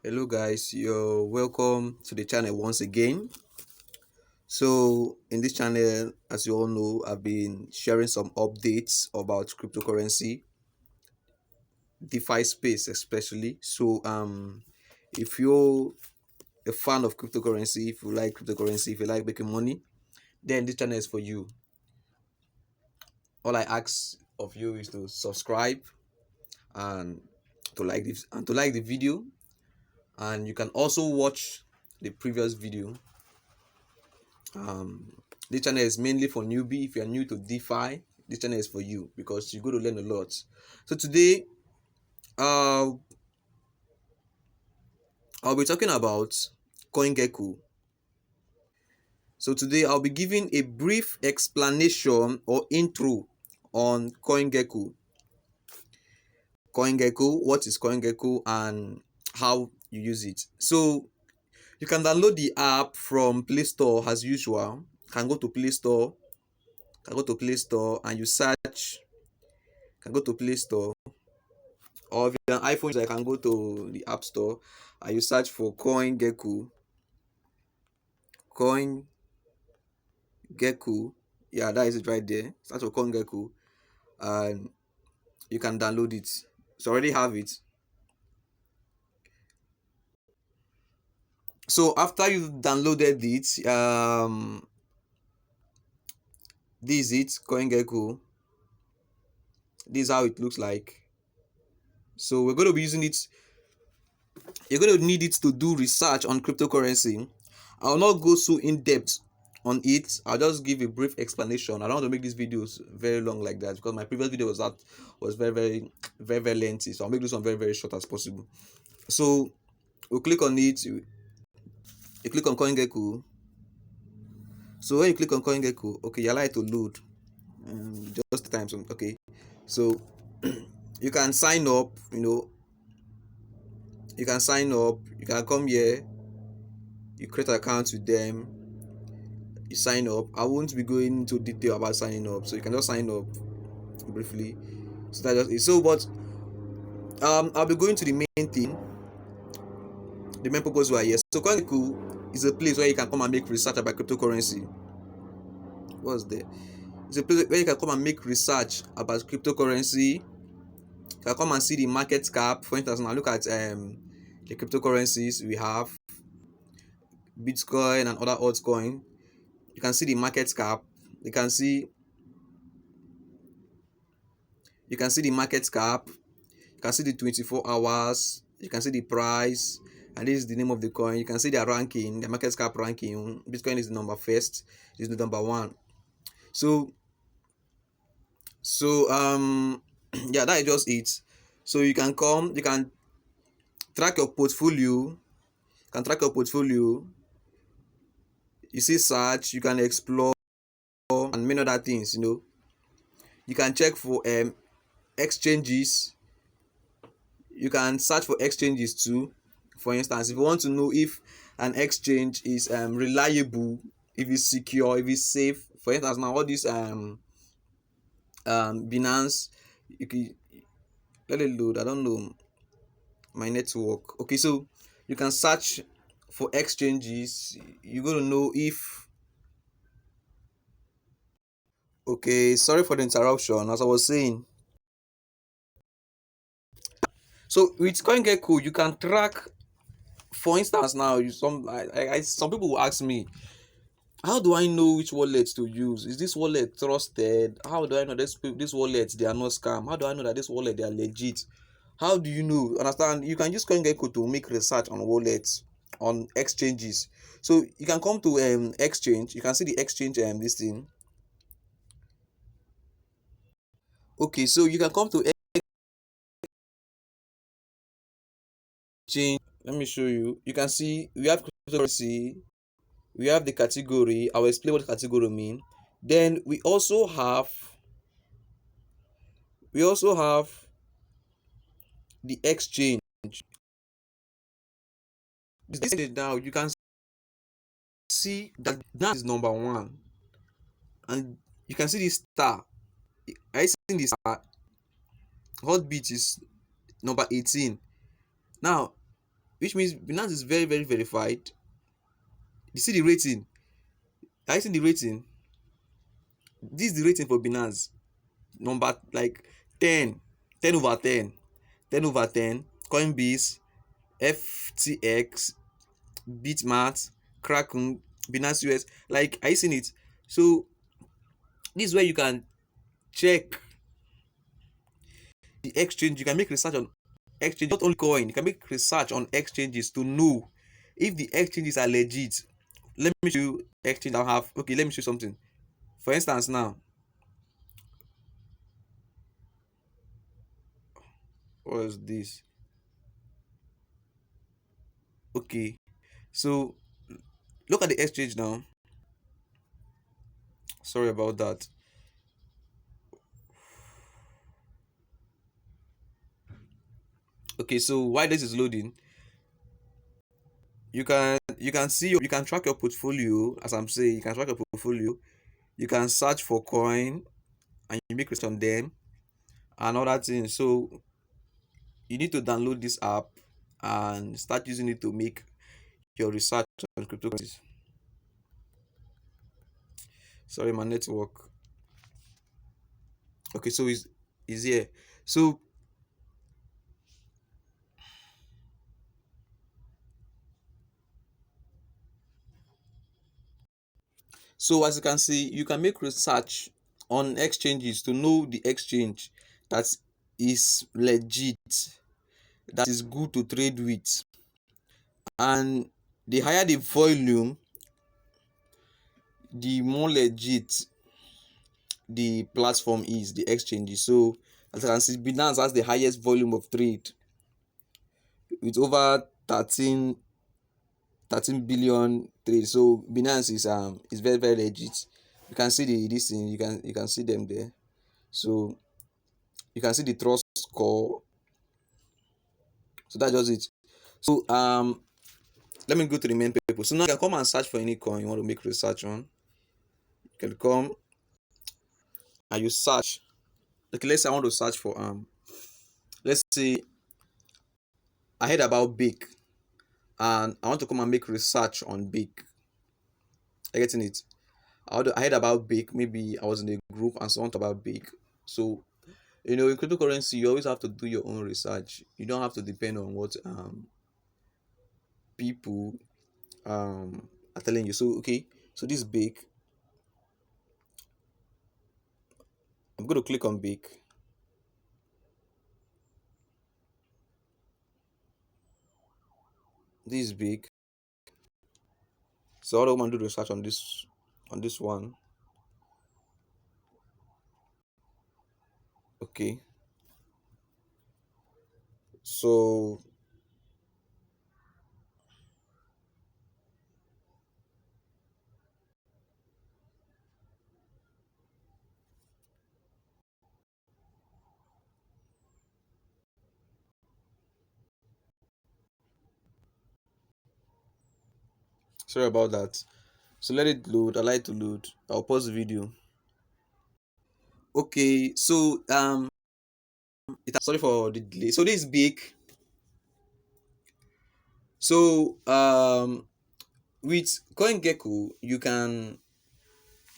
Hello guys, you're welcome to the channel once again. So in this channel, as you all know, I've been sharing some updates about cryptocurrency, DeFi space especially. So if you're a fan of cryptocurrency, if you like cryptocurrency, if you like making money, then this channel is for you. All I ask of you is to subscribe and to like the video, and you can also watch the previous video. This channel is mainly for newbie. If you are new to DeFi, this channel is for you because you're going to learn a lot. So today, uh, I'll be talking about CoinGecko. So today, I'll be giving a brief explanation or intro on CoinGecko. CoinGecko, what is CoinGecko, and how you use it. So you can download the app from Play Store as usual. You can go to Play Store. And you search. You can go to Play Store, or if you're an iPhone user, I can go to the App Store and you search for CoinGecko. CoinGecko. Yeah, that is it right there. Search for CoinGecko and you can download it. So I already have it. So after you've downloaded it, this is it, CoinGecko. This is how it looks like. So we're going to be using it. You're going to need it to do research on cryptocurrency. I'll not go so in depth on it. I'll just give a brief explanation. I don't want to make these videos very long like that because my previous video was very lengthy. So I'll make this one very short as possible. So we'll click on it. You click on CoinGecko. So when you click on CoinGecko, okay, you allow it to load. Just time some okay. So you can sign up. You can sign up. You can come here. You create an account with them. You sign up. I won't be going into detail about signing up, so you can just sign up briefly. So that just is so. But I'll be going to the main thing, the main purpose why here. So CoinGecko is a place where you can come and make research about cryptocurrency. What's there? It's a place where you can come and make research about cryptocurrency. You can come and see the market cap. For instance, now look at the cryptocurrencies we have, Bitcoin and other altcoin. You can see the market cap. You can see the market cap. You can see the 24 hours. You can see the price, and this is the name of the coin. You can see their ranking, the market cap ranking. Bitcoin is the number first. Is the number one. So yeah, that is just it. So you can come. You can track your portfolio. You can track your portfolio. You see search. You can explore and many other things. You can check for exchanges. You can search for exchanges too. For instance, if you want to know if an exchange is reliable, if it's secure, if it's safe. For instance, now all these Binance, you can let it load. I don't know my network. Okay, so you can search for exchanges. You're going to know if. Okay, sorry for the interruption. As I was saying, so with CoinGecko, you can track. For instance, now some people will ask me, how do I know which wallet to use? Is this wallet trusted? How do I know this wallet they are not scam? How do I know that this wallet they are legit? How do you know? Understand? You can use CoinGecko to make research on wallets, on exchanges. So you can come to exchange. You can see the exchange this thing. Okay, so you can come to exchange. Let me show you. You can see we have cryptocurrency. We have the category. I'll explain what category mean. Then we also have the exchange. This now you can see that is number one, and you can see the star. I see the star. Hotbit is number 18. Now which means Binance is very, very verified. You see the rating. Are you seeing the rating? This is the rating for Binance. Number like 10, 10 over 10, 10 over 10. Coinbase, FTX, Bitmart, Kraken, Binance US. Like, are you seeing it? So this is where you can check the exchange. You can make research on exchange, not only coin. You can make research on exchanges to know if the exchanges are legit. Let me show you exchange I have. Okay, let me show you something. For instance, now, what is this? Okay, so look at the exchange now. Sorry about that. Okay, so while this is loading, you can track your portfolio. As I'm saying, you can track your portfolio. You can search for coin and you make research on them and other things. So you need to download this app and start using it to make your research on cryptocurrencies. Sorry, my network. Okay, so is here. So as you can see, you can make research on exchanges to know the exchange that is legit, that is good to trade with. And the higher the volume, the more legit the platform is, the exchange. So as you can see, Binance has the highest volume of trade with over 13 billion trade. So Binance is very, very legit. You can see the this thing, you can see them there. So you can see the trust score. So that's just it. So let me go to the main purpose. So now you can come and search for any coin you want to make research on. You can come and you search. Okay, let's say I want to search for let's say I heard about Bake and I want to come and make research on Bake. I getting it? I heard about Bake. Maybe I was in a group and someone talked about Bake. So in cryptocurrency, you always have to do your own research. You don't have to depend on what people are telling you. So okay, so this Bake, I'm going to click on Bake. This is Bake. So I'm going to do research on this one. Okay. So sorry about that. So let it load. I like to load. I'll pause the video. Okay, so sorry for the delay. So this is Bake. So with CoinGecko, you can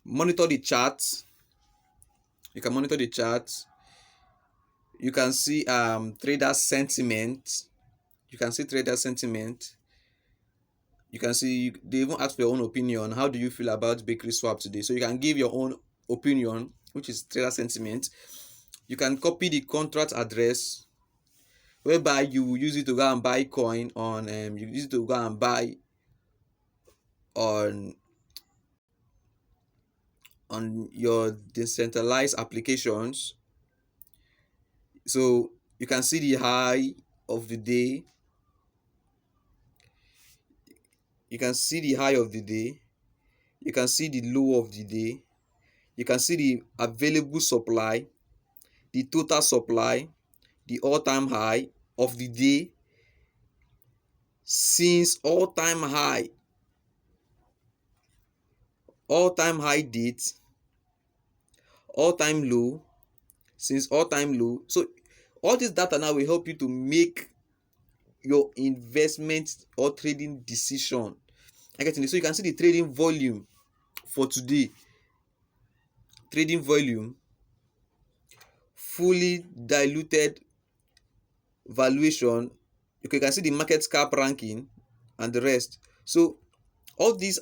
monitor the charts. You can monitor the charts. You can see trader sentiment. You can see trader sentiment. You can see they even ask for your own opinion. How do you feel about bakery swap today? So you can give your own opinion, which is trader sentiment. You can copy the contract address, whereby you use it to go and buy coin on you use it to go and buy on your decentralized applications. So you can see the high of the day. You can see the high of the day. You can see the low of the day. You can see the available supply, the total supply, the all-time high of the day since all-time high date, all-time low, since all-time low. So all this data now will help you to make your investment or trading decision. I get it. So you can see the trading volume for today. Trading volume, fully diluted valuation. Okay, you can see the market cap ranking and the rest. So all these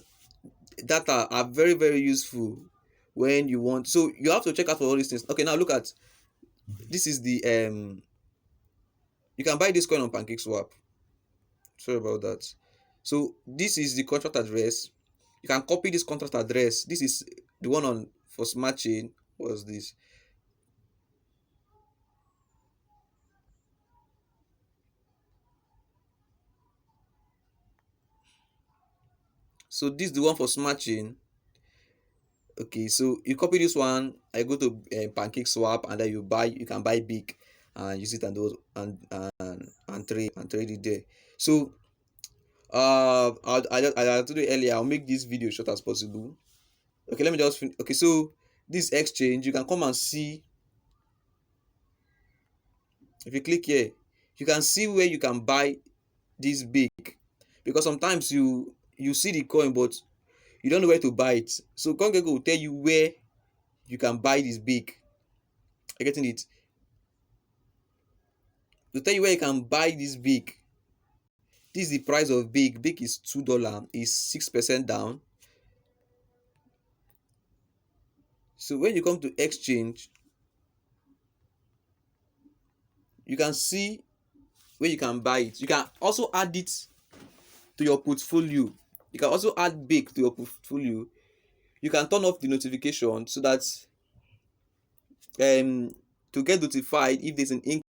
data are very very useful when you want. So you have to check out for all these things. Okay, now look at this is the you can buy this coin on Pancake Swap. Sorry about that. So this is the contract address. You can copy this contract address. This is the one on for smart chain. What's this? So this is the one for smart chain. Okay, so you copy this one. I go to Pancake Swap, and then you can buy big and use it and those and trade it there. So I told you earlier, I'll make this video short as possible. Okay, let me just okay. So this exchange, you can come and see. If you click here, you can see where you can buy this big, because sometimes you see the coin but you don't know where to buy it. So CoinGecko will tell you where you can buy this big. Are you getting it? To tell you where you can buy this big. This is the price of big. Big is $2, is 6% down. So when you come to exchange, you can see where you can buy it. You can also add it to your portfolio. You can also add big to your portfolio. You can turn off the notification so that um to get notified if there's an increase,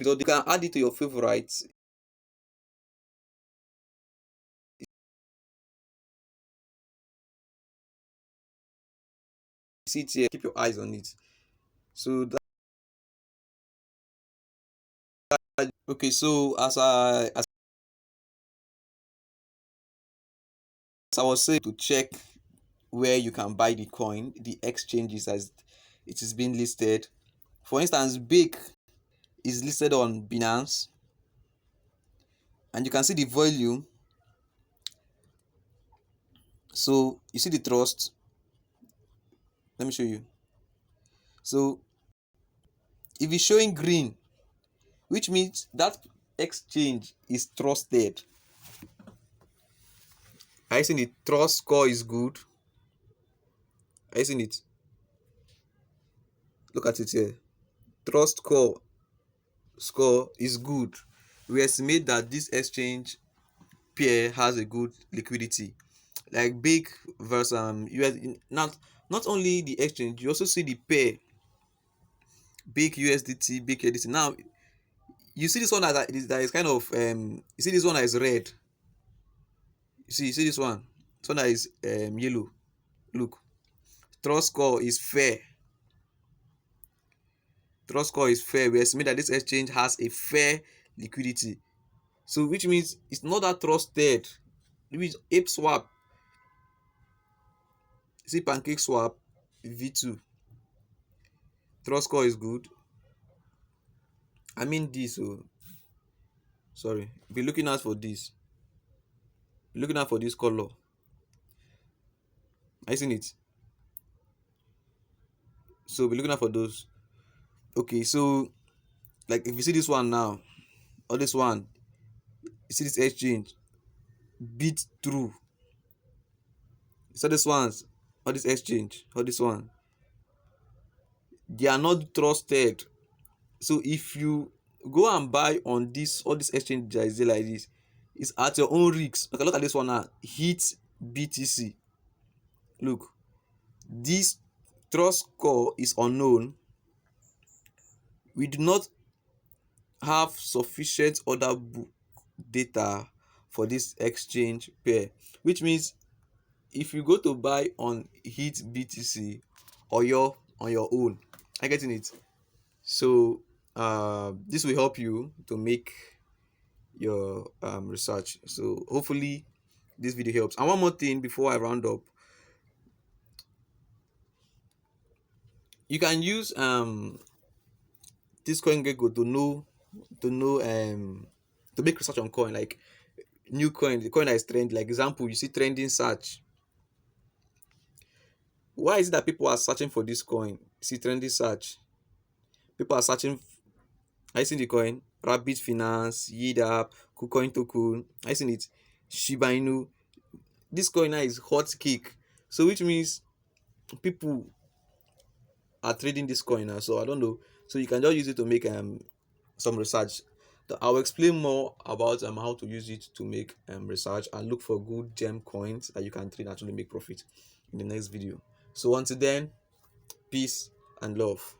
or you can add it to your favorites. See it here, keep your eyes on it. So that, okay, so as I was saying, to check where you can buy the coin, the exchanges as it is being listed. For instance, big is listed on Binance, and you can see the volume. So you see the trust. Let me show you. So if it's showing green, which means that exchange is trusted. I think the trust score is good. I think it. Look at it here. Trust score is good. We estimate that this exchange pair has a good liquidity. Like big versus US. Not only the exchange, you also see the pair. Big USDT, big USDT. Now you see this one that is kind of you see this one that is red. You see this one. This one that is yellow. Look. Trust score is fair. Trust score is fair. We estimate that this exchange has a fair liquidity. So which means it's not that trusted. Which Ape Swap, see Pancake Swap V2. Trust score is good. I mean this. Oh, sorry. Be looking out for this. Be looking out for this color. I seen it. So be looking out for those. Okay, so like if you see this one now, or this one, you see this exchange beat through. So this ones, or this exchange, or this one, they are not trusted. So if you go and buy on this all this exchange that is there like this, it's at your own risk. Okay, look at this one now. Hit BTC. Look, this trust score is unknown. We do not have sufficient order book data for this exchange pair, which means if you go to buy on Hit BTC or your on your own, I'm getting it. So this will help you to make your research. So hopefully this video helps. And one more thing before I round up, you can use this CoinGecko to know to make research on coin, like new coin, the coin that is trend. Like example, you see trending search. Why is it that people are searching for this coin? See trending search. People are searching. I seen the coin. Rabbit Finance, Yield App, KuCoin Token. I seen it. Shiba Inu. This coin now is hot kick. So which means people are trading this coin now. So I don't know. So you can just use it to make some research. I'll explain more about how to use it to make research and look for good gem coins that you can trade and actually make profit in the next video. So until then, peace and love.